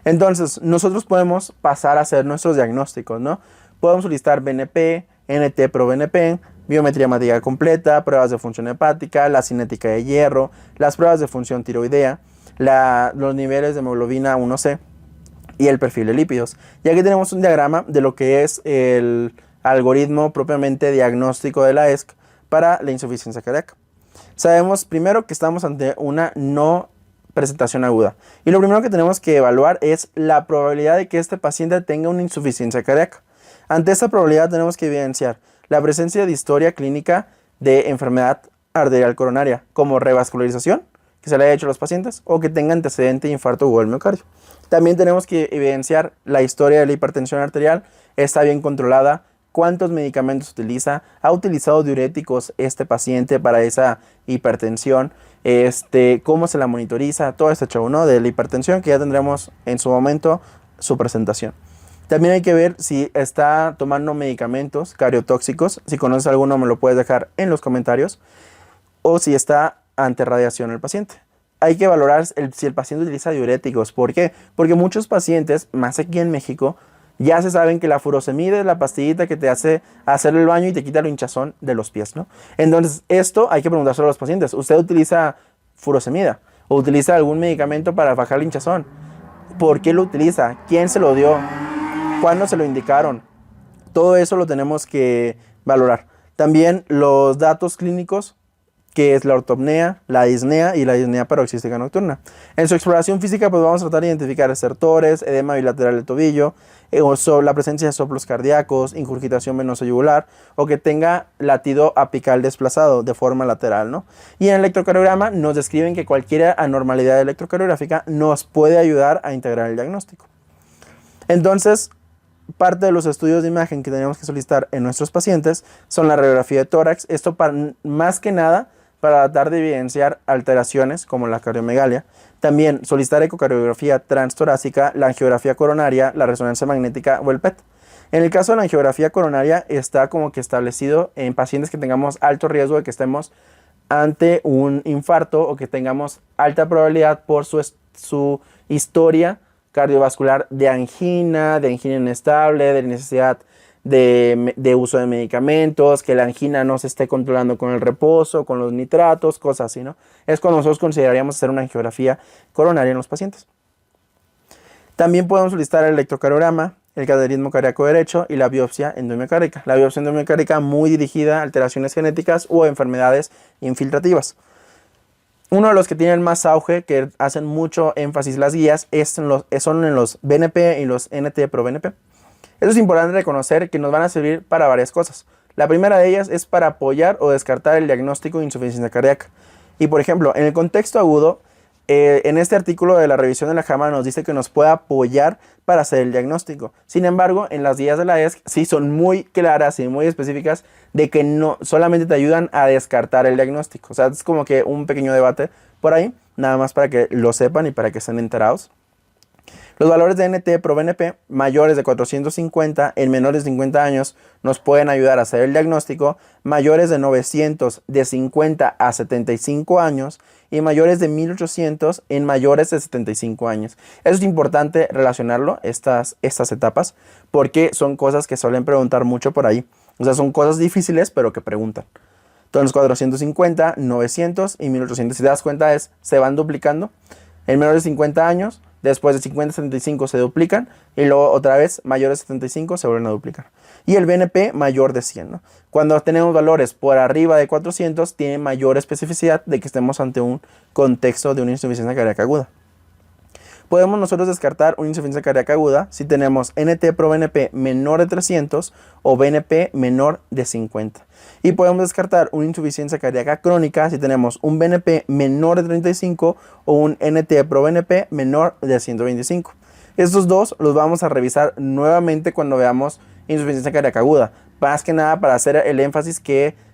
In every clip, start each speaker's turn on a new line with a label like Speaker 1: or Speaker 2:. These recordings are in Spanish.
Speaker 1: Entonces, nosotros podemos pasar a hacer nuestros diagnósticos, ¿no? Podemos solicitar BNP, NT-proBNP, biometría hemática completa, pruebas de función hepática, la cinética de hierro, las pruebas de función tiroidea, los niveles de hemoglobina 1C y el perfil de lípidos. Y aquí tenemos un diagrama de lo que es el algoritmo propiamente diagnóstico de la ESC para la insuficiencia cardíaca. Sabemos primero que estamos ante una no presentación aguda. Y lo primero que tenemos que evaluar es la probabilidad de que este paciente tenga una insuficiencia cardíaca. Ante esta probabilidad tenemos que evidenciar la presencia de historia clínica de enfermedad arterial coronaria, como revascularización, que se le haya hecho a los pacientes, o que tenga antecedente de infarto o el miocardio. También tenemos que evidenciar la historia de la hipertensión arterial, está bien controlada, cuántos medicamentos utiliza, ha utilizado diuréticos este paciente para esa hipertensión, cómo se la monitoriza, todo este show, ¿no? De la hipertensión, que ya tendremos en su momento su presentación. También hay que ver si está tomando medicamentos cardiotóxicos. Si conoces alguno me lo puedes dejar en los comentarios. O si está ante radiación el paciente. Hay que valorar si el paciente utiliza diuréticos. ¿Por qué? Porque muchos pacientes, más aquí en México, ya se saben que la furosemida es la pastillita que te hace hacer el baño y te quita la hinchazón de los pies, ¿no? Entonces, esto hay que preguntárselo a los pacientes. ¿Usted utiliza furosemida? ¿O utiliza algún medicamento para bajar la hinchazón? ¿Por qué lo utiliza? ¿Quién se lo dio? ¿Cuándo se lo indicaron? Todo eso lo tenemos que valorar. También los datos clínicos, que es la ortopnea, la disnea y la disnea paroxística nocturna. En su exploración física, pues vamos a tratar de identificar estertores, edema bilateral del tobillo, la presencia de soplos cardíacos, ingurgitación venosa yugular, o que tenga latido apical desplazado de forma lateral, ¿no? Y en el electrocardiograma nos describen que cualquier anormalidad electrocardiográfica nos puede ayudar a integrar el diagnóstico. Entonces, parte de los estudios de imagen que tenemos que solicitar en nuestros pacientes son la radiografía de tórax. Esto más que nada para tratar de evidenciar alteraciones como la cardiomegalia. También solicitar ecocardiografía transtorácica, la angiografía coronaria, la resonancia magnética o el PET. En el caso de la angiografía coronaria está como que establecido en pacientes que tengamos alto riesgo de que estemos ante un infarto o que tengamos alta probabilidad por su historia cardiovascular de angina inestable, de necesidad de uso de medicamentos, que la angina no se esté controlando con el reposo, con los nitratos, cosas así, ¿no? Es cuando nosotros consideraríamos hacer una angiografía coronaria en los pacientes. También podemos solicitar el electrocardiograma, el cateterismo cardíaco derecho y la biopsia endomiocárdica. La biopsia endomiocárdica muy dirigida a alteraciones genéticas o enfermedades infiltrativas. Uno de los que tienen más auge, que hacen mucho énfasis las guías, son en los BNP y los NT-proBNP. Eso es importante reconocer que nos van a servir para varias cosas. La primera de ellas es para apoyar o descartar el diagnóstico de insuficiencia cardíaca. Y por ejemplo, en el contexto agudo, en este artículo de la revisión de la JAMA nos dice que nos puede apoyar para hacer el diagnóstico. Sin embargo, en las guías de la ESC sí son muy claras y muy específicas de que no solamente te ayudan a descartar el diagnóstico. O sea, es como que un pequeño debate por ahí, nada más para que lo sepan y para que estén enterados. Los valores de NT-proBNP mayores de 450 en menores de 50 años nos pueden ayudar a hacer el diagnóstico, mayores de 900 de 50 a 75 años y mayores de 1800 en mayores de 75 años. Eso es importante relacionarlo, estas etapas, porque son cosas que suelen preguntar mucho por ahí. O sea, son cosas difíciles, pero que preguntan. Entonces, 450, 900 y 1800, si te das cuenta, se van duplicando. En menores de 50 años, después de 50 a 75 se duplican y luego otra vez mayores de 75 se vuelven a duplicar. Y el BNP mayor de 100, ¿no? Cuando tenemos valores por arriba de 400 tiene mayor especificidad de que estemos ante un contexto de una insuficiencia cardíaca aguda. Podemos nosotros descartar una insuficiencia cardíaca aguda si tenemos NT-proBNP menor de 300 o BNP menor de 50. Y podemos descartar una insuficiencia cardíaca crónica si tenemos un BNP menor de 35 o un NT-proBNP menor de 125. Estos dos los vamos a revisar nuevamente cuando veamos insuficiencia cardíaca aguda. Más que nada para hacer el énfasis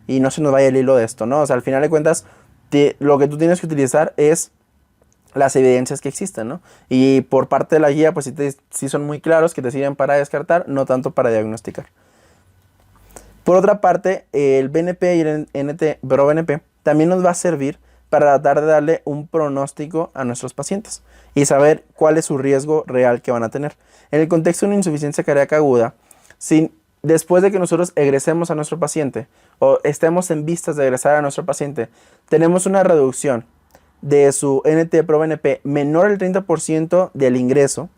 Speaker 1: y no se nos vaya el hilo de esto, ¿no? O sea, al final de cuentas, lo que tú tienes que utilizar es las evidencias que existen, ¿no? Y por parte de la guía, pues sí son muy claros que te sirven para descartar, no tanto para diagnosticar. Por otra parte, el BNP y el NT-proBNP también nos va a servir para tratar de darle un pronóstico a nuestros pacientes y saber cuál es su riesgo real que van a tener. En el contexto de una insuficiencia cardíaca aguda, después de que nosotros egresemos a nuestro paciente o estemos en vistas de egresar a nuestro paciente, tenemos una reducción de su NT-proBNP menor al 30% del ingreso,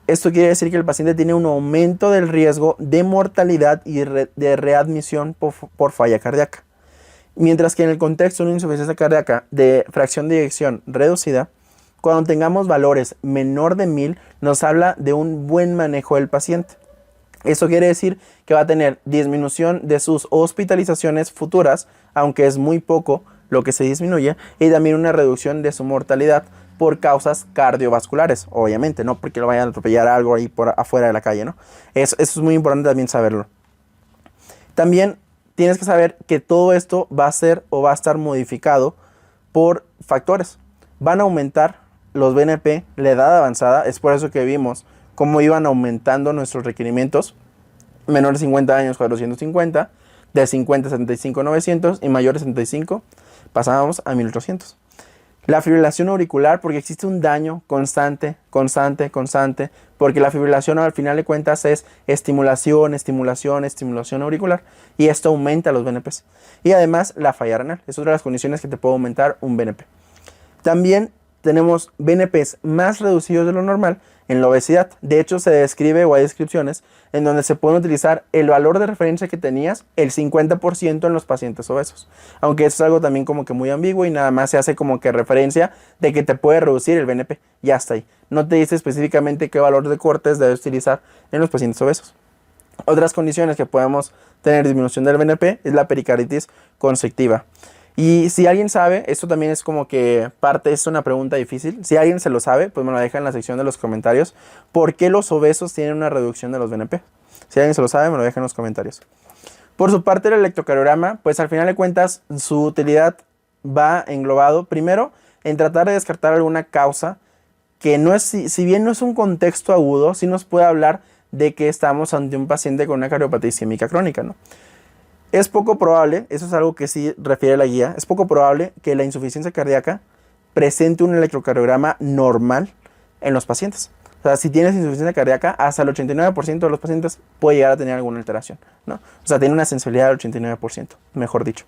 Speaker 1: esto quiere decir que el paciente tiene un aumento del riesgo de mortalidad y de readmisión por falla cardíaca. Mientras que en el contexto de una insuficiencia cardíaca de fracción de eyección reducida, cuando tengamos valores menor de 1000, nos habla de un buen manejo del paciente. Eso quiere decir que va a tener disminución de sus hospitalizaciones futuras, aunque es muy poco lo que se disminuye, y también una reducción de su mortalidad por causas cardiovasculares, obviamente, no porque lo vayan a atropellar algo ahí por afuera de la calle, ¿no? Eso es muy importante también saberlo. También tienes que saber que todo esto va a ser o va a estar modificado por factores. Van a aumentar los BNP, la edad avanzada, es por eso que vimos cómo iban aumentando nuestros requerimientos. Menores de 50 años, 450, de 50 a 75, 900 y mayores de 75 pasábamos a 1800. La fibrilación auricular, porque existe un daño constante, porque la fibrilación al final de cuentas es estimulación auricular, y esto aumenta los BNPs. Y además la falla renal, es otra de las condiciones que te puede aumentar un BNP. También tenemos BNPs más reducidos de lo normal en la obesidad. De hecho, se describe o hay descripciones en donde se puede utilizar el valor de referencia que tenías, el 50% en los pacientes obesos. Aunque eso es algo también como que muy ambiguo y nada más se hace como que referencia de que te puede reducir el BNP. Ya está ahí. No te dice específicamente qué valor de cortes debes utilizar en los pacientes obesos. Otras condiciones que podemos tener disminución del BNP es la pericarditis constrictiva. Y si alguien sabe, esto también es como que es una pregunta difícil. Si alguien se lo sabe, pues me lo deja en la sección de los comentarios. ¿Por qué los obesos tienen una reducción de los BNP? Si alguien se lo sabe, me lo deja en los comentarios. Por su parte, el electrocardiograma, pues al final de cuentas, su utilidad va englobado, primero, en tratar de descartar alguna causa que no es, si bien no es un contexto agudo, sí nos puede hablar de que estamos ante un paciente con una cardiopatía isquémica crónica, ¿no? Es poco probable, eso es algo que sí refiere la guía, es poco probable que la insuficiencia cardíaca presente un electrocardiograma normal en los pacientes. O sea, si tienes insuficiencia cardíaca, hasta el 89% de los pacientes puede llegar a tener alguna alteración, ¿no? O sea, tiene una sensibilidad del 89%, mejor dicho.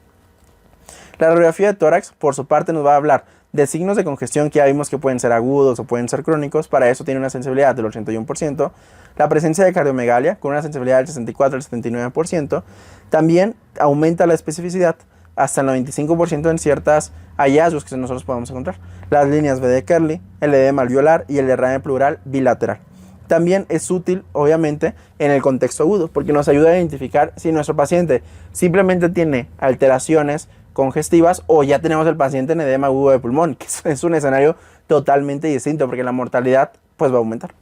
Speaker 1: La radiografía de tórax, por su parte, nos va a hablar de signos de congestión que ya vimos que pueden ser agudos o pueden ser crónicos. Para eso tiene una sensibilidad del 81%. La presencia de cardiomegalia con una sensibilidad del 64 al 79%. También aumenta la especificidad hasta el 95% en ciertos hallazgos que nosotros podemos encontrar. Las líneas B de Kerley, el edema alveolar y el derrame pleural bilateral. También es útil, obviamente, en el contexto agudo, porque nos ayuda a identificar si nuestro paciente simplemente tiene alteraciones congestivas o ya tenemos el paciente en edema agudo de pulmón, que es un escenario totalmente distinto, porque la mortalidad pues va a aumentar.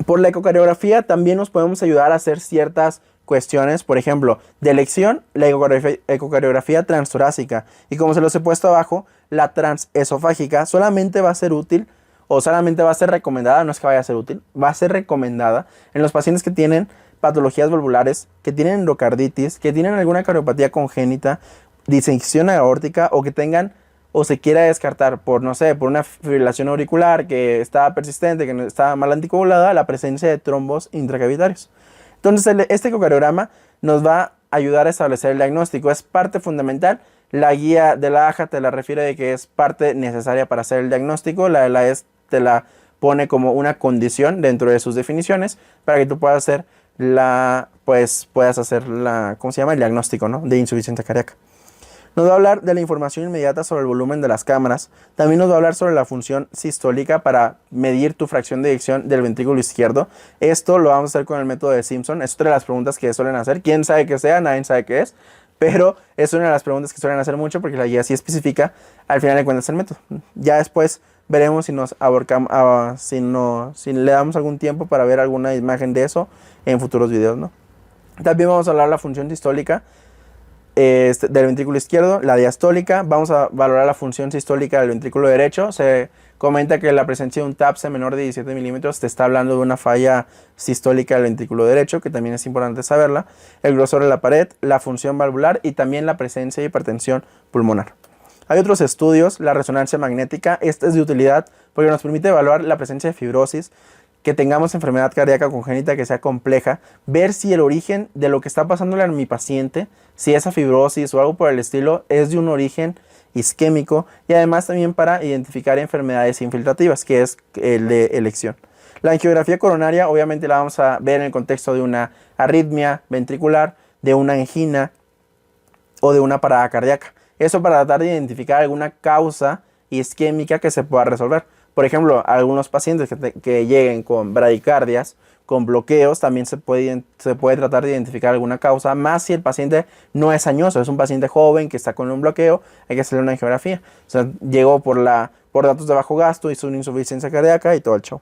Speaker 1: Por la ecocardiografía también nos podemos ayudar a hacer ciertas cuestiones, por ejemplo, de elección, la ecocardiografía transtorácica, y como se los he puesto abajo, la transesofágica solamente va a ser útil o solamente va a ser recomendada, no es que vaya a ser útil, va a ser recomendada en los pacientes que tienen patologías valvulares, que tienen endocarditis, que tienen alguna cardiopatía congénita, disección aórtica o que tengan o se quiera descartar por, no sé, por una fibrilación auricular que está persistente, que está mal anticoagulada, la presencia de trombos intracavitarios. Entonces, este ecocardiograma nos va a ayudar a establecer el diagnóstico. Es parte fundamental. La guía de la AJA te la refiere de que es parte necesaria para hacer el diagnóstico. La de la ES te la pone como una condición dentro de sus definiciones para que tú puedas hacer ¿cómo se llama? El diagnóstico, ¿no? De insuficiencia cardíaca. Nos va a hablar de la información inmediata sobre el volumen de las cámaras. También nos va a hablar sobre la función sistólica para medir tu fracción de eyección del ventrículo izquierdo. Esto lo vamos a hacer con el método de Simpson. Es otra de las preguntas que suelen hacer. ¿Quién sabe qué sea? Nadie sabe qué es. Pero es una de las preguntas que suelen hacer mucho porque la guía sí especifica al final de cuentas el método. Ya después veremos si nos aborcamos, si le damos algún tiempo para ver alguna imagen de eso en futuros videos, ¿no? También vamos a hablar de la función sistólica. del ventrículo izquierdo, la diastólica. Vamos a valorar la función sistólica del ventrículo derecho. Se comenta que la presencia de un TAPSE menor de 17 milímetros te está hablando de una falla sistólica del ventrículo derecho, que también es importante saberla. El grosor de la pared, la función valvular y también la presencia de hipertensión pulmonar. Hay otros estudios, la resonancia magnética. Esta es de utilidad porque nos permite evaluar la presencia de fibrosis, que tengamos enfermedad cardíaca congénita que sea compleja, ver si el origen de lo que está pasándole a mi paciente, si esa fibrosis o algo por el estilo es de un origen isquémico, y además también para identificar enfermedades infiltrativas, que es el de elección. La angiografía coronaria obviamente la vamos a ver en el contexto de una arritmia ventricular, de una angina o de una parada cardíaca. Eso para tratar de identificar alguna causa isquémica que se pueda resolver. Por ejemplo, algunos pacientes que lleguen con bradicardias, con bloqueos, también se puede tratar de identificar alguna causa, más si el paciente no es añoso, es un paciente joven que está con un bloqueo, hay que hacerle una angiografía. O sea, llegó por datos de bajo gasto, hizo una insuficiencia cardíaca y todo el show.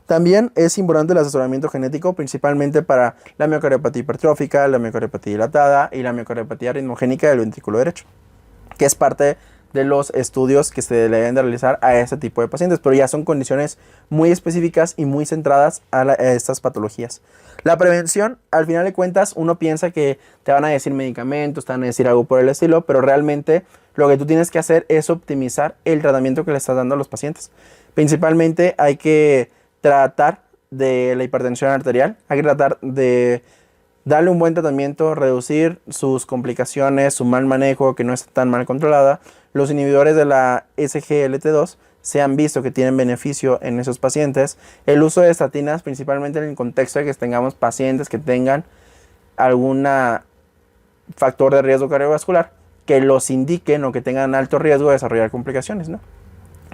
Speaker 1: También es importante el asesoramiento genético, principalmente para la miocardiopatía hipertrófica, la miocardiopatía dilatada y la miocardiopatía ritmogénica del ventrículo derecho, que es parte de los estudios que se deben de realizar a este tipo de pacientes, pero ya son condiciones muy específicas y muy centradas a estas patologías. La prevención, al final de cuentas, uno piensa que te van a decir medicamentos, te van a decir algo por el estilo, pero realmente lo que tú tienes que hacer es optimizar el tratamiento que le estás dando a los pacientes. Principalmente hay que tratar de la hipertensión arterial, hay que tratar de darle un buen tratamiento, reducir sus complicaciones, su mal manejo, que no está tan mal controlada. Los inhibidores de la SGLT2 se han visto que tienen beneficio en esos pacientes. El uso de estatinas, principalmente en el contexto de que tengamos pacientes que tengan algún factor de riesgo cardiovascular, que los indiquen o que tengan alto riesgo de desarrollar complicaciones, ¿no?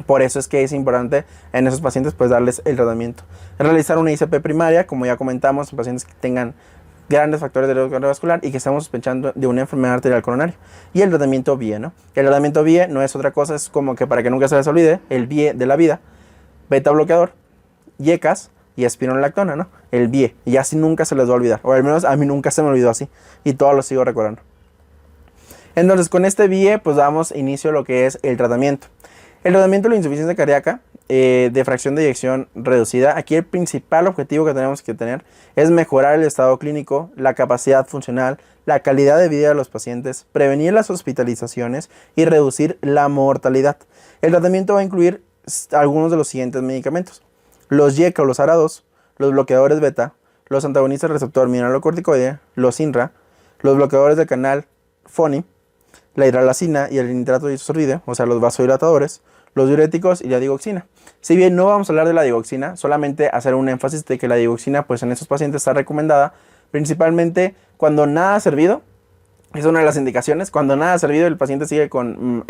Speaker 1: Por eso es que es importante en esos pacientes pues darles el tratamiento. Realizar una ICP primaria, como ya comentamos, en pacientes que tengan grandes factores de riesgo cardiovascular y que estamos sospechando de una enfermedad arterial coronaria. Y el tratamiento BIE, ¿no? El tratamiento BIE no es otra cosa, es como que para que nunca se les olvide, el BIE de la vida, beta bloqueador, YECAS y espironolactona, ¿no? El BIE, y así nunca se les va a olvidar, o al menos a mí nunca se me olvidó así, y todo lo sigo recordando. Entonces, con este BIE, pues damos inicio a lo que es el tratamiento. El tratamiento de la insuficiencia cardíaca de fracción de eyección reducida, aquí el principal objetivo que tenemos que tener es mejorar el estado clínico, la capacidad funcional, la calidad de vida de los pacientes, prevenir las hospitalizaciones y reducir la mortalidad. El tratamiento va a incluir algunos de los siguientes medicamentos: los YECA o los ARA2, los bloqueadores beta, los antagonistas del receptor mineralocorticoide, los INRA, los bloqueadores del canal FONI, la hidralacina y el nitrato de isosorbide, o sea, los vasodilatadores, los diuréticos y la digoxina. Si bien no vamos a hablar de la digoxina, solamente hacer un énfasis de que la digoxina pues en estos pacientes está recomendada principalmente cuando nada ha servido. Es una de las indicaciones. Cuando nada ha servido, el paciente sigue con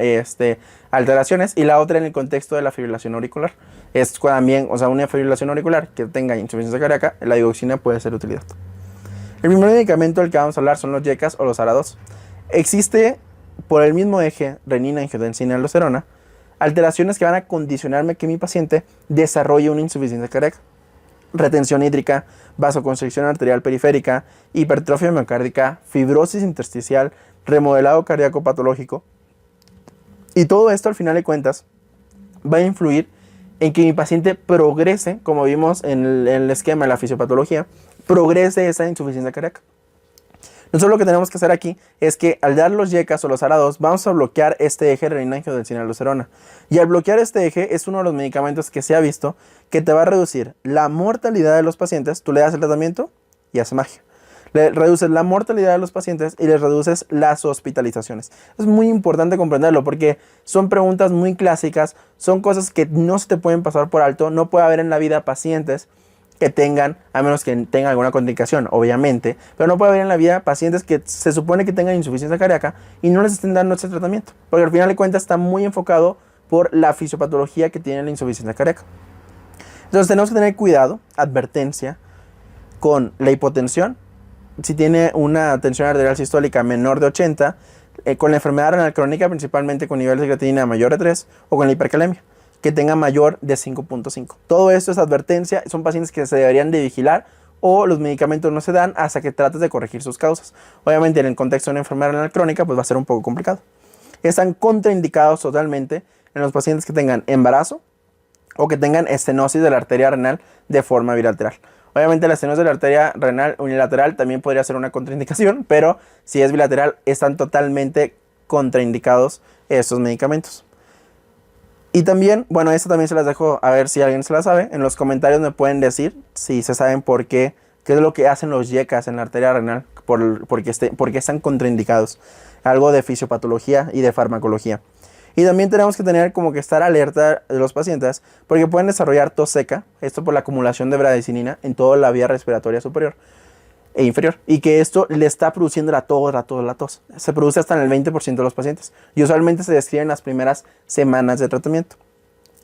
Speaker 1: alteraciones. Y la otra en el contexto de la fibrilación auricular. Es también, o sea, una fibrilación auricular que tenga insuficiencia cardíaca, la digoxina puede ser de utilidad. El primer medicamento del que vamos a hablar son los YECAS o los ARA2. Existe por el mismo eje renina, angiotensina, aldosterona, alteraciones que van a condicionarme que mi paciente desarrolle una insuficiencia cardíaca. Retención hídrica, vasoconstricción arterial periférica, hipertrofia miocárdica, fibrosis intersticial, remodelado cardíaco patológico. Y todo esto, al final de cuentas, va a influir en que mi paciente progrese, como vimos en el esquema de la fisiopatología, progrese esa insuficiencia cardíaca. Nosotros lo que tenemos que hacer aquí es que al dar los YECAS o los ARA2 vamos a bloquear este eje renina, angiotensina, aldosterona. Y al bloquear este eje es uno de los medicamentos que se ha visto que te va a reducir la mortalidad de los pacientes. Tú le das el tratamiento y hace magia. Le reduces la mortalidad de los pacientes y les reduces las hospitalizaciones. Es muy importante comprenderlo porque son preguntas muy clásicas, son cosas que no se te pueden pasar por alto. No puede haber en la vida pacientes que tengan, a menos que tengan alguna contraindicación, obviamente, pero no puede haber en la vida pacientes que se supone que tengan insuficiencia cardíaca y no les estén dando ese tratamiento, porque al final de cuentas está muy enfocado por la fisiopatología que tiene la insuficiencia cardíaca. Entonces tenemos que tener cuidado, advertencia, con la hipotensión. Si tiene una tensión arterial sistólica menor de 80, con la enfermedad renal crónica, principalmente con niveles de creatinina mayor de 3, o con la hipercalemia, que tenga mayor de 5.5. Todo esto es advertencia, son pacientes que se deberían de vigilar o los medicamentos no se dan hasta que trates de corregir sus causas. Obviamente en el contexto de una enfermedad renal crónica pues va a ser un poco complicado. Están contraindicados totalmente en los pacientes que tengan embarazo o que tengan estenosis de la arteria renal de forma bilateral. Obviamente la estenosis de la arteria renal unilateral también podría ser una contraindicación, pero si es bilateral están totalmente contraindicados estos medicamentos. Y también, bueno, esto también se las dejo a ver si alguien se la sabe. En los comentarios me pueden decir si se saben por qué es lo que hacen los YECAs en la arteria renal, por qué están contraindicados. Algo de fisiopatología y de farmacología. Y también tenemos que tener como que estar alerta de los pacientes porque pueden desarrollar tos seca, esto por la acumulación de bradicinina en toda la vía respiratoria superior e inferior, y que esto le está produciendo la tos. Se produce hasta en el 20% de los pacientes y usualmente se describe en las primeras semanas de tratamiento.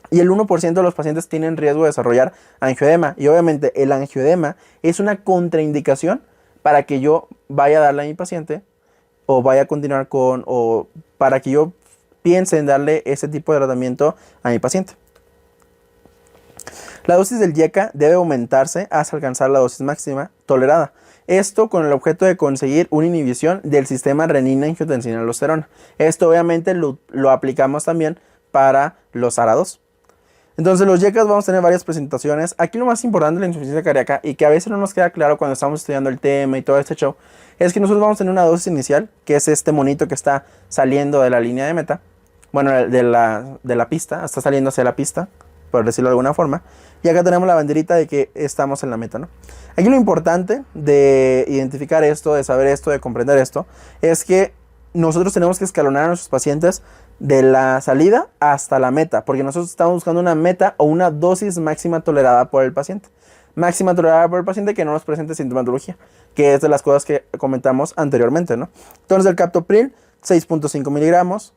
Speaker 1: Y el 1% de los pacientes tienen riesgo de desarrollar angioedema, y obviamente el angioedema es una contraindicación para que yo vaya a darle a mi paciente o vaya a continuar o para que yo piense en darle ese tipo de tratamiento a mi paciente. La dosis del YECA debe aumentarse hasta alcanzar la dosis máxima tolerada. Esto con el objeto de conseguir una inhibición del sistema renina-angiotensina-aldosterona. Esto obviamente lo aplicamos también para los ARA2. Entonces los YECAs vamos a tener varias presentaciones. Aquí lo más importante de la insuficiencia cardíaca y que a veces no nos queda claro cuando estamos estudiando el tema y todo este show, es que nosotros vamos a tener una dosis inicial, que es este monito que está saliendo de la línea de meta, bueno, de la pista, está saliendo hacia la pista, por decirlo de alguna forma. Y acá tenemos la banderita de que estamos en la meta, ¿no? Aquí lo importante de identificar esto, de saber esto, de comprender esto, es que nosotros tenemos que escalonar a nuestros pacientes de la salida hasta la meta, porque nosotros estamos buscando una meta o una dosis máxima tolerada por el paciente. Máxima tolerada por el paciente que no nos presente sintomatología, que es de las cosas que comentamos anteriormente, ¿no? Entonces el captopril, 6.5 miligramos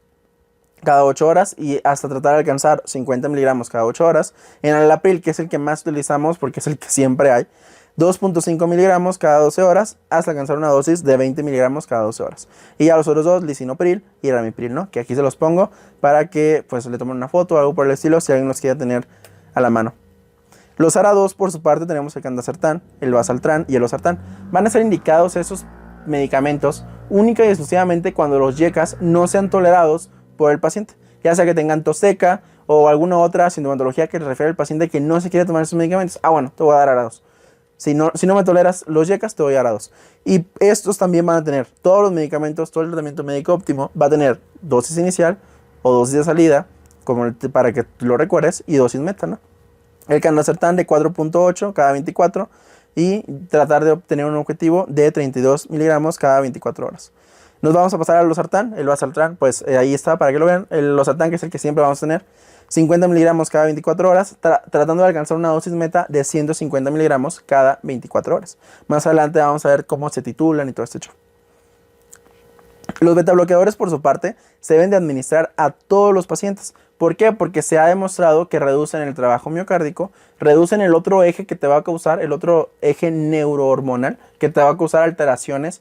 Speaker 1: cada 8 horas y hasta tratar de alcanzar 50 miligramos cada 8 horas. En el enalapril, que es el que más utilizamos porque es el que siempre hay, 2.5 miligramos cada 12 horas hasta alcanzar una dosis de 20 miligramos cada 12 horas. Y a los otros dos, lisinopril y ramipril, ¿no? Que aquí se los pongo para que pues le tomen una foto o algo por el estilo si alguien los quiere tener a la mano. Los ARA2 por su parte tenemos el candacertán, el basaltrán y el losartán. Van a ser indicados esos medicamentos única y exclusivamente cuando los YECAs no sean tolerados por el paciente, ya sea que tengan tos seca o alguna otra sintomatología que le refiere al paciente que no se quiere tomar esos medicamentos. Bueno, te voy a dar ARA2. Si no me toleras los YECAs, te voy a dar ARA2. Y estos también van a tener todos los medicamentos, todo el tratamiento médico óptimo va a tener dosis inicial o dosis de salida, para que lo recuerdes, y dosis meta, ¿no? El candacertán de 4.8 cada 24 y tratar de obtener un objetivo de 32 miligramos cada 24 horas. Nos vamos a pasar al losartán. El basaltrán, pues ahí está para que lo vean. El losartán, que es el que siempre vamos a tener, 50 miligramos cada 24 horas, tratando de alcanzar una dosis meta de 150 miligramos cada 24 horas. Más adelante vamos a ver cómo se titulan y todo este show. Los betabloqueadores, por su parte, se deben de administrar a todos los pacientes. ¿Por qué? Porque se ha demostrado que reducen el trabajo miocárdico, reducen el otro eje que te va a causar, el otro eje neurohormonal, que te va a causar alteraciones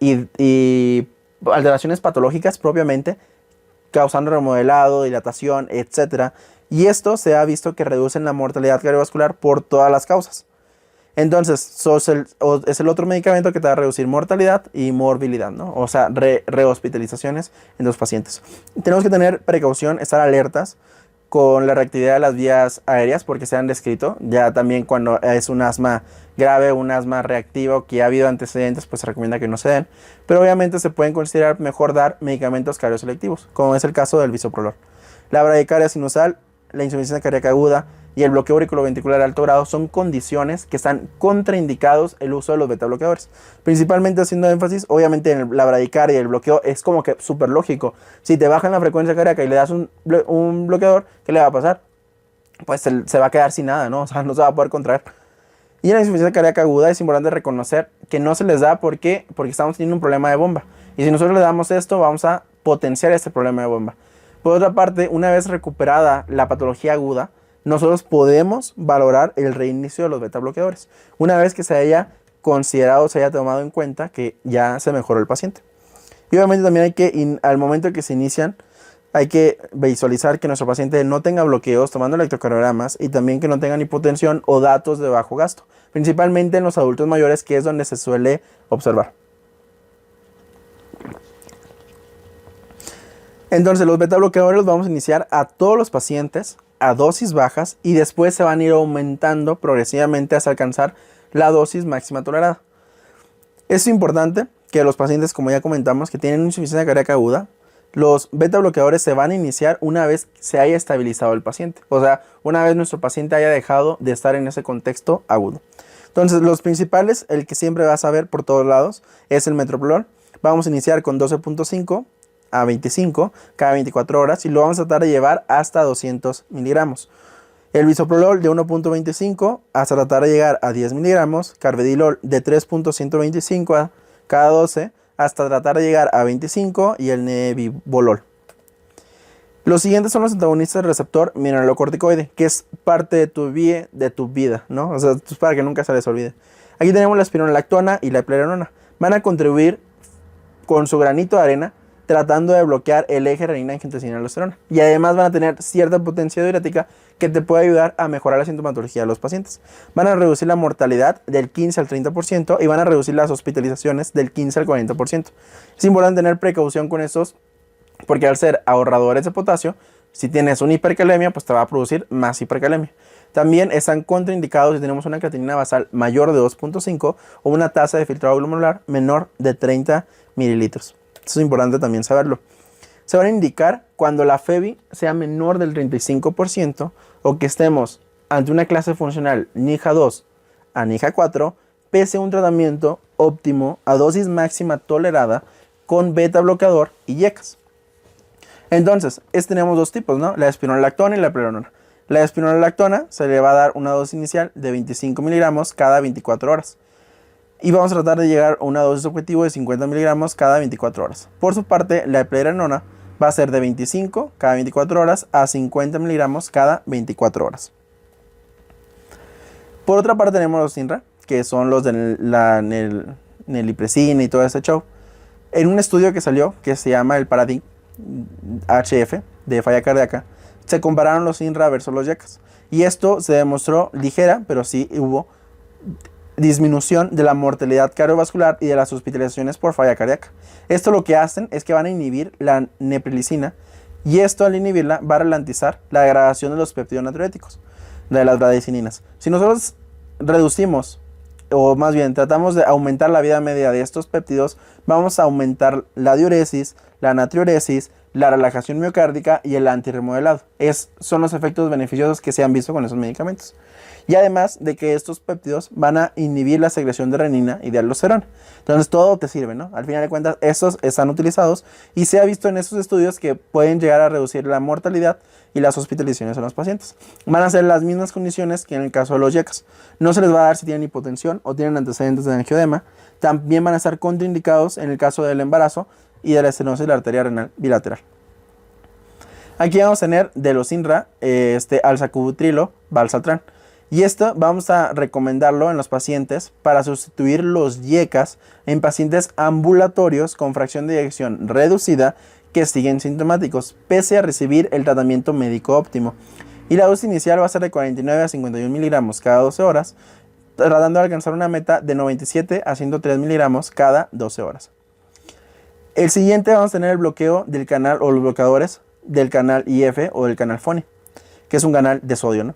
Speaker 1: y alteraciones patológicas propiamente, causando remodelado, dilatación, etc. Y esto se ha visto que reducen la mortalidad cardiovascular por todas las causas. Entonces, es el otro medicamento que te va a reducir mortalidad y morbilidad, ¿no? O sea, rehospitalizaciones en los pacientes. Tenemos que tener precaución, estar alertas con la reactividad de las vías aéreas porque se han descrito. Ya también cuando es un asma grave, un asma reactivo, que ha habido antecedentes, pues se recomienda que no se den. Pero obviamente se pueden considerar mejor dar medicamentos cardioselectivos, como es el caso del bisoprolol. La bradicardia sinusal, la insuficiencia cardíaca aguda y el bloqueo auriculoventricular de alto grado son condiciones que están contraindicados el uso de los betabloqueadores. Principalmente haciendo énfasis, obviamente en la bradicardia y el bloqueo es como que súper lógico. Si te bajan la frecuencia cardíaca y le das un bloqueador, ¿qué le va a pasar? Pues se va a quedar sin nada, ¿no? O sea, no se va a poder contraer. Y en la insuficiencia cardíaca aguda es importante reconocer que no se les da porque estamos teniendo un problema de bomba. Y si nosotros le damos esto, vamos a potenciar este problema de bomba. Por otra parte, una vez recuperada la patología aguda, nosotros podemos valorar el reinicio de los betabloqueadores. Una vez que se haya considerado, se haya tomado en cuenta que ya se mejoró el paciente. Y obviamente también hay que, al momento que se inician, Hay que visualizar que nuestro paciente no tenga bloqueos tomando electrocardiogramas y también que no tengan hipotensión o datos de bajo gasto, principalmente en los adultos mayores, que es donde se suele observar. Entonces, los beta bloqueadores los vamos a iniciar a todos los pacientes a dosis bajas y después se van a ir aumentando progresivamente hasta alcanzar la dosis máxima tolerada. Es importante que los pacientes, como ya comentamos, que tienen insuficiencia cardíaca aguda, los beta bloqueadores se van a iniciar una vez se haya estabilizado el paciente. O sea, una vez nuestro paciente haya dejado de estar en ese contexto agudo. Entonces, los principales, el que siempre vas a ver por todos lados, es el metoprolol. Vamos a iniciar con 12.5 a 25 cada 24 horas y lo vamos a tratar de llevar hasta 200 miligramos. El bisoprolol de 1.25 hasta tratar de llegar a 10 miligramos. Carvedilol de 3.125 a cada 12 hasta tratar de llegar a 25 y el nebivolol. Los siguientes son los antagonistas del receptor mineralocorticoide, que es parte de tu vida, ¿no? O sea, para que nunca se les olvide. Aquí tenemos la espironolactona y la eplerenona. Van a contribuir con su granito de arena tratando de bloquear el eje renina-angiotensina-aldosterona. Y además van a tener cierta potencia diurética que te puede ayudar a mejorar la sintomatología de los pacientes. Van a reducir la mortalidad del 15 al 30% y van a reducir las hospitalizaciones del 15 al 40%. Es importante tener precaución con estos porque al ser ahorradores de potasio, si tienes una hipercalemia, pues te va a producir más hipercalemia. También están contraindicados si tenemos una creatinina basal mayor de 2.5 o una tasa de filtrado glomerular menor de 30 mililitros. Eso es importante también saberlo. Se van a indicar cuando la FEBI sea menor del 35% o que estemos ante una clase funcional NIHA 2 a NIHA 4, pese a un tratamiento óptimo a dosis máxima tolerada con beta bloqueador y IECAS. Entonces, tenemos dos tipos, ¿no? La espironolactona y la eplerenona. La espironolactona se le va a dar una dosis inicial de 25 miligramos cada 24 horas. Y vamos a tratar de llegar a una dosis objetivo de 50 miligramos cada 24 horas. Por su parte, la eplerenona va a ser de 25 cada 24 horas a 50 miligramos cada 24 horas. Por otra parte tenemos los INRA, que son los de la nelipresina y todo ese show. En un estudio que salió, que se llama el Paradigm HF de falla cardíaca, se compararon los INRA versus los IECAS. Y esto se demostró ligera, pero sí hubo disminución de la mortalidad cardiovascular y de las hospitalizaciones por falla cardíaca. Esto lo que hacen es que van a inhibir la neprilicina y esto al inhibirla va a ralentizar la degradación de los péptidos natriuréticos, de las bradicininas. Si nosotros reducimos o más bien tratamos de aumentar la vida media de estos péptidos, vamos a aumentar la diuresis, la natriuresis, la relajación miocárdica y el antirremodelado. Son los efectos beneficiosos que se han visto con esos medicamentos. Y además de que estos péptidos van a inhibir la secreción de renina y de aldosterona. Entonces todo te sirve, ¿no? Al final de cuentas, estos están utilizados y se ha visto en estos estudios que pueden llegar a reducir la mortalidad y las hospitalizaciones en los pacientes. Van a ser las mismas condiciones que en el caso de los IECAS. No se les va a dar si tienen hipotensión o tienen antecedentes de angioedema. También van a estar contraindicados en el caso del embarazo y de la estenosis de la arteria renal bilateral. Aquí vamos a tener de los INRA, alsacubutrilo, valsartán. Y esto vamos a recomendarlo en los pacientes para sustituir los IECAS en pacientes ambulatorios con fracción de eyección reducida que siguen sintomáticos, pese a recibir el tratamiento médico óptimo. Y la dosis inicial va a ser de 49 a 51 miligramos cada 12 horas, tratando de alcanzar una meta de 97 a 103 miligramos cada 12 horas. El siguiente vamos a tener el bloqueo del canal o los bloqueadores del canal IF o del canal FONI, que es un canal de sodio, ¿no?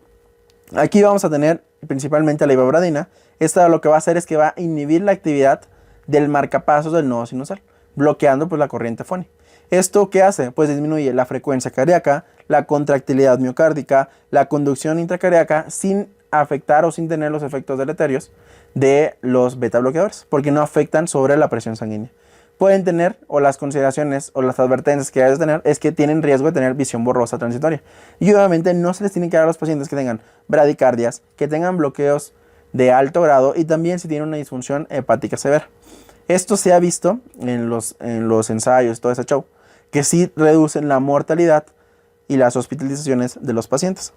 Speaker 1: Aquí vamos a tener principalmente la ivabradina. Esta lo que va a hacer es que va a inhibir la actividad del marcapasos del nodo sinusal, bloqueando pues la corriente FONI. ¿Esto qué hace? Pues disminuye la frecuencia cardíaca, la contractilidad miocárdica, la conducción intracardíaca sin afectar o sin tener los efectos deleterios de los beta bloqueadores, porque no afectan sobre la presión sanguínea. Pueden tener, o las consideraciones o las advertencias que debes tener, es que tienen riesgo de tener visión borrosa transitoria. Y obviamente no se les tiene que dar a los pacientes que tengan bradicardias, que tengan bloqueos de alto grado y también si tienen una disfunción hepática severa. Esto se ha visto en los ensayos, todo ese show, que sí reducen la mortalidad y las hospitalizaciones de los pacientes.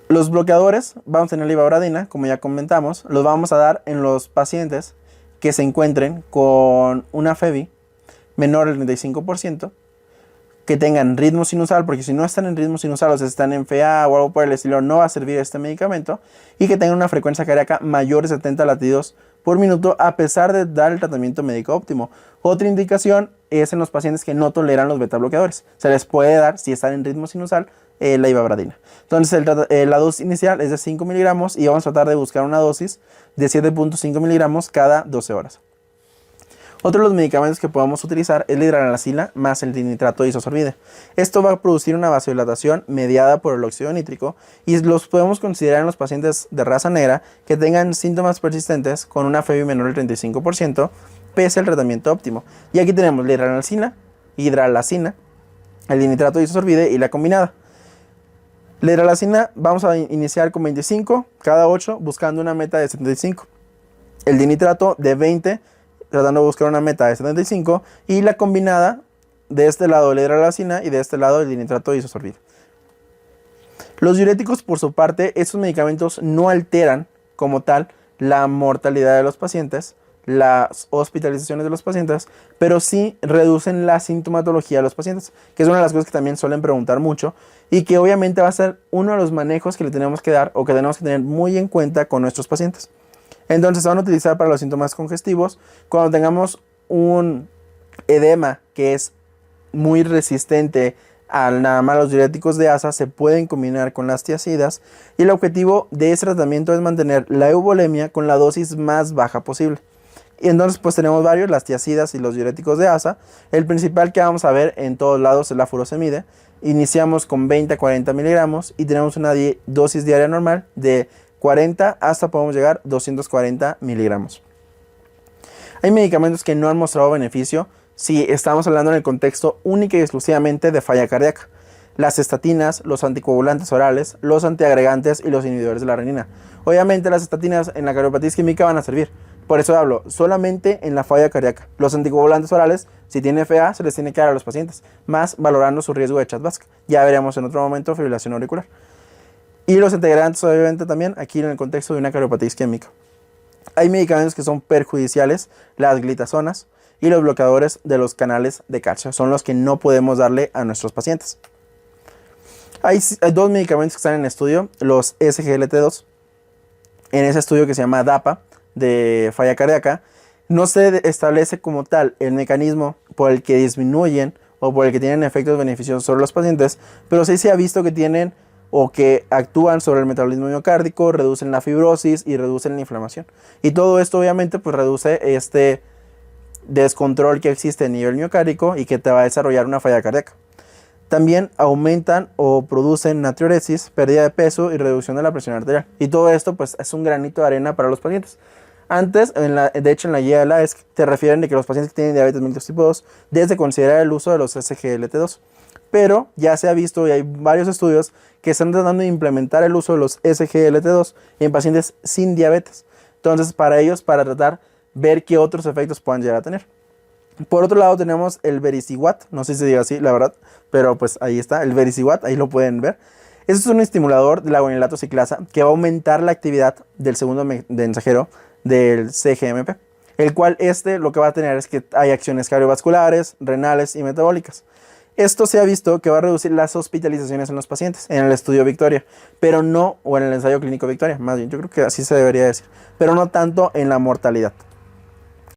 Speaker 1: Los bloqueadores, vamos a tener la ivabradina, como ya comentamos, los vamos a dar en los pacientes que se encuentren con una FEBI menor al 35%, que tengan ritmo sinusal, porque si no están en ritmo sinusal, o sea, están en FA o algo por el estilo, no va a servir este medicamento, y que tengan una frecuencia cardíaca mayor de 70 latidos por minuto a pesar de dar el tratamiento médico óptimo. Otra indicación es en los pacientes que no toleran los beta bloqueadores. Se les puede dar, si están en ritmo sinusal, la ivabradina. Entonces la dosis inicial es de 5 miligramos y vamos a tratar de buscar una dosis de 7.5 miligramos cada 12 horas. Otro de los medicamentos que podemos utilizar es la hidralazina más el dinitrato de isosorbide. Esto va a producir una vasodilatación mediada por el óxido nítrico y los podemos considerar en los pacientes de raza negra que tengan síntomas persistentes con una FEBI menor del 35% pese al tratamiento óptimo. Y aquí tenemos la hidralazina, el dinitrato de isosorbide y la combinada. La hidralazina vamos a iniciar con 25 cada 8 buscando una meta de 75. El dinitrato de 20 tratando de buscar una meta de 75 y la combinada de este lado la hidralazina y de este lado el dinitrato de isosorbide. Los diuréticos por su parte, estos medicamentos no alteran como tal la mortalidad de los pacientes, las hospitalizaciones de los pacientes, pero sí reducen la sintomatología de los pacientes, que es una de las cosas que también suelen preguntar mucho y que obviamente va a ser uno de los manejos que le tenemos que dar o que tenemos que tener muy en cuenta con nuestros pacientes. Entonces se van a utilizar para los síntomas congestivos cuando tengamos un edema que es muy resistente a nada más los diuréticos de ASA, se pueden combinar con las tiazidas y el objetivo de ese tratamiento es mantener la euvolemia con la dosis más baja posible. Y entonces pues tenemos varios, las tiazidas y los diuréticos de ASA. El principal que vamos a ver en todos lados es la furosemide. Iniciamos con 20 a 40 miligramos y tenemos una dosis diaria normal de 40 hasta podemos llegar a 240 miligramos. Hay medicamentos que no han mostrado beneficio si estamos hablando en el contexto única y exclusivamente de falla cardíaca. Las estatinas, los anticoagulantes orales, los antiagregantes y los inhibidores de la renina. Obviamente las estatinas en la cardiopatía isquémica van a servir. Por eso hablo solamente en la falla cardíaca. Los anticoagulantes orales, si tiene FA, se les tiene que dar a los pacientes, más valorando su riesgo de Chat-Vasc. Ya veremos en otro momento fibrilación auricular. Y los antiagregantes obviamente también aquí en el contexto de una cardiopatía isquémica. Hay medicamentos que son perjudiciales, las glitazonas y los bloqueadores de los canales de calcio. Son los que no podemos darle a nuestros pacientes. Hay dos medicamentos que están en estudio, los SGLT2. En ese estudio que se llama DAPA, de falla cardíaca, no se establece como tal el mecanismo por el que disminuyen o por el que tienen efectos beneficiosos sobre los pacientes, pero sí se ha visto que tienen o que actúan sobre el metabolismo miocárdico, reducen la fibrosis y reducen la inflamación. Y todo esto obviamente pues reduce este descontrol que existe a nivel miocárdico y que te va a desarrollar una falla cardíaca. También aumentan o producen natriuresis, pérdida de peso y reducción de la presión arterial. Y todo esto pues es un granito de arena para los pacientes. Antes, de hecho en la guía de la ESC, te refieren de que los pacientes que tienen diabetes mellitus tipo 2 debes de considerar el uso de los SGLT2. Pero ya se ha visto y hay varios estudios que están tratando de implementar el uso de los SGLT2 en pacientes sin diabetes. Entonces, para ellos, para tratar ver qué otros efectos puedan llegar a tener. Por otro lado tenemos el Vericiguat, no sé si se diga así, la verdad, pero pues ahí está, el Vericiguat, ahí lo pueden ver. Este es un estimulador de la guanilato ciclasa que va a aumentar la actividad del segundo mensajero del CGMP, el cual lo que va a tener es que hay acciones cardiovasculares, renales y metabólicas. Esto se ha visto que va a reducir las hospitalizaciones en los pacientes en el estudio Victoria, pero no, o en el ensayo clínico Victoria, más bien, yo creo que así se debería decir, pero no tanto en la mortalidad.